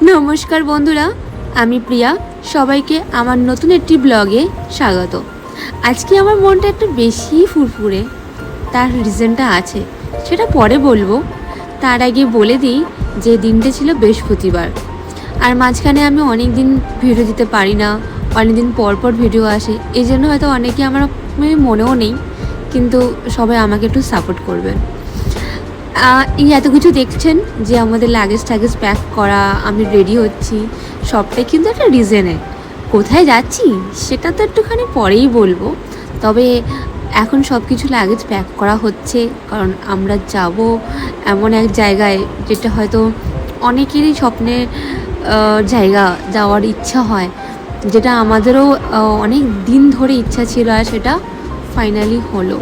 নমস্কার বন্ধুরা, আমি প্রিয়া। সবাইকে আমার নতুন একটি ব্লগে স্বাগত। আজকে আমার মনটা একটু বেশি ফুরফুরে, তার রিজনটা আছে, সেটা পরে বলবো। তার আগে বলে দিই যে দিনটা ছিল বৃহস্পতিবার, আর মাঝখানে আমি অনেক দিন ভিডিও দিতে পারি না, অনেক দিন পর পর ভিডিও আসে, এই জন্য হয়তো অনেকে আমার মনেও নেই, কিন্তু সবাই আমাকে একটু সাপোর্ট করবেন। এই এত কিছু দেখছেন যে আমাদের লাগেজ টাগেজ প্যাক করা, আমি রেডি হচ্ছি, সবটাই কিন্তু একটা রিজনে। কোথায় যাচ্ছি সেটা তো একটুখানি পরেই বলবো, তবে এখন সব কিছু লাগেজ প্যাক করা হচ্ছে, কারণ আমরা যাব এমন এক জায়গায় যেটা হয়তো অনেকেরই স্বপ্নের জায়গা, যাওয়ার ইচ্ছা হয়, যেটা আমাদেরও অনেক দিন ধরে ইচ্ছা ছিল, আর সেটা ফাইনালি হলো।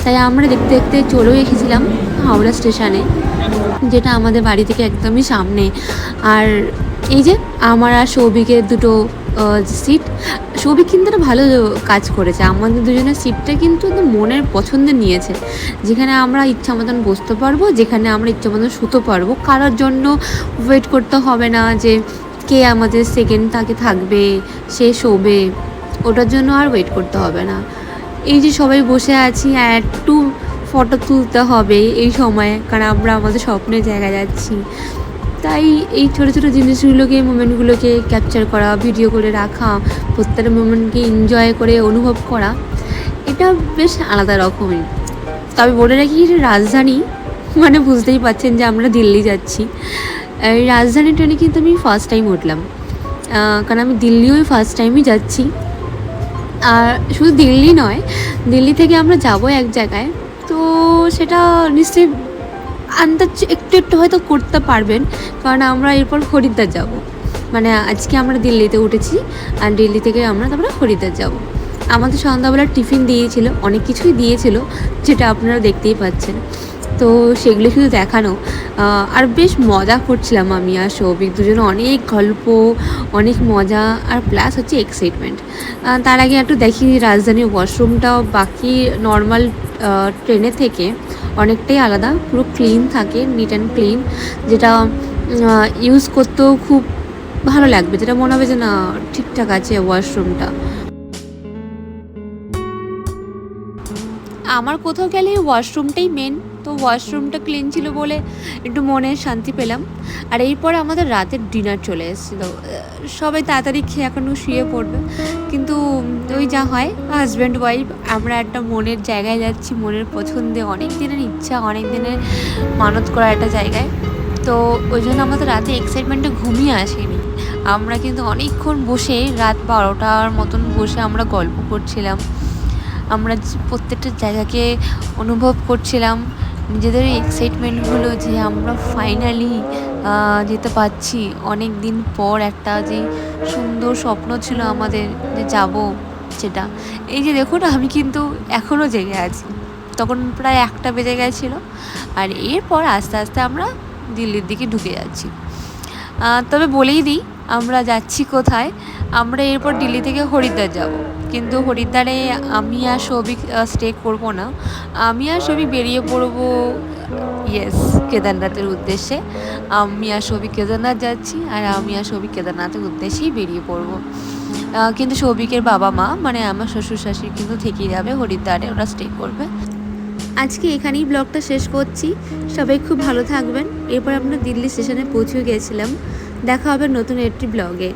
তাই আমরা দেখতে দেখতে চলেও এসেছিলাম হাওড়া স্টেশনে, যেটা আমাদের বাড়ি থেকে একদমই সামনে। আর এই যে আমার আর সৌভিকের দুটো সিট, সৌভিক কিন্তু একটা ভালো কাজ করেছে, আমাদের দুজনের সিটটা কিন্তু একদম মনের পছন্দের নিয়েছে, যেখানে আমরা ইচ্ছা মতন বসতে পারবো, যেখানে আমরা ইচ্ছা মতন শুতে পারবো, কারোর জন্য ওয়েট করতে হবে না যে কে আমাদের সেকেন্ড তাকে থাকবে, সে শোবে, ওটার জন্য আর ওয়েট করতে হবে না। এই যে সবাই বসে আছি, আর একটু ফটো তুলতে হবে এই সময়ে, কারণ আমরা আমাদের স্বপ্নের জায়গায় যাচ্ছি। তাই এই ছোটো ছোটো জিনিসগুলোকে, মোমেন্টগুলোকে ক্যাপচার করা, ভিডিও করে রাখা, প্রত্যেকটা মোমেন্টকে এনজয় করে অনুভব করা, এটা বেশ আলাদা রকমই। তবে বলে রাখি, রাজধানী মানে বুঝতেই পারছেন যে আমরা দিল্লি যাচ্ছি। এই রাজধানী ট্রেনে কিন্তু আমি ফার্স্ট টাইম উঠলাম, কারণ আমি দিল্লিও ফার্স্ট টাইমই যাচ্ছি। আর শুধু দিল্লি নয়, দিল্লি থেকে আমরা যাব এক জায়গায়, তো সেটা নিশ্চয়ই আন্দাজ একটু একটু হয়তো করতে পারবেন, কারণ আমরা এরপর হরিদ্বার যাব। মানে আজকে আমরা দিল্লিতে উঠেছি, আর দিল্লি থেকে আমরা তারপরে হরিদ্বার যাব। আমাদের সন্ধ্যাবেলার টিফিন দিয়েছিল, অনেক কিছুই দিয়েছিল, যেটা আপনারা দেখতেই পাচ্ছেন। তো সেগুলো শুধু দেখানো, আর বেশ মজা করছিলাম আমি আর সৌভিক দুজনে, অনেক গল্প, অনেক মজা, আর প্লাস হচ্ছে এক্সাইটমেন্ট। তার আগে একটু দেখি রাজধানীর ওয়াশরুমটাও বাকি নর্মাল ট্রেনের থেকে অনেকটাই আলাদা, পুরো ক্লিন থাকে, নিট অ্যান্ড ক্লিন, যেটা ইউজ করতেও খুব ভালো লাগবে, যেটা মনে হবে যে না ঠিকঠাক আছে ওয়াশরুমটা। আমার কোথাও গেলে ওয়াশরুমটাই মেন, তো ওয়াশরুমটা ক্লিন ছিল বলে একটু মনে শান্তি পেলাম। আর এরপরে আমাদের রাতের ডিনার চলে এসেছিলো, সবাই তাড়াতাড়ি খেয়ে এখনও শুয়ে পড়বে, কিন্তু ওই যা হয়, হাজব্যান্ড ওয়াইফ আমরা একটা মনের জায়গায় যাচ্ছি, মনের পছন্দে, অনেক দিনের ইচ্ছা, অনেক দিনের মানত করা একটা জায়গায়। তো ওই জন্য আমাদের রাতে এক্সাইটমেন্টটা ঘুমিয়ে আসেনি, আমরা কিন্তু অনেকক্ষণ বসে রাত 12টার মতন বসে আমরা গল্প করছিলাম, আমরা প্রত্যেকটা জায়গাকে অনুভব করছিলাম, নিজেদের এক্সাইটমেন্টগুলো, যে আমরা ফাইনালি যেতে পারছি অনেক দিন পর। একটা যে সুন্দর স্বপ্ন ছিল আমাদের যে যাব, সেটা এই যে দেখুন, আমি কিন্তু এখনও জেগে আছি, তখন প্রায় 1টা বেজে গেছিলো। আর এরপর আস্তে আস্তে আমরা দিল্লির দিকে ঢুকে যাচ্ছি। তবে বলেই দিই আমরা যাচ্ছি কোথায়। আমরা এরপর দিল্লি থেকে হরিদ্বার যাব, কিন্তু হরিদ্বারে আমি আর সৌভিক স্টে করব না, আমি আর সৌভিক বেরিয়ে পড়বো কেদারনাথের উদ্দেশ্যে। আমি আর সৌভিক কেদারনাথ যাচ্ছি, আর আমি আর সৌভিক কেদারনাথের উদ্দেশ্যেই বেরিয়ে পড়বো। কিন্তু সৌভিকের বাবা মা, মানে আমার শ্বশুর শাশুড়ি কিন্তু থেকেই যাবে হরিদ্বারে, ওরা স্টে করবে। আজকে এখানেই ব্লগটা শেষ করছি, সবাই খুব ভালো থাকবেন। এরপর আমরা দিল্লি স্টেশনে পৌঁছে গিয়েছিলাম, দেখা হবে নতুন একটি ব্লগে।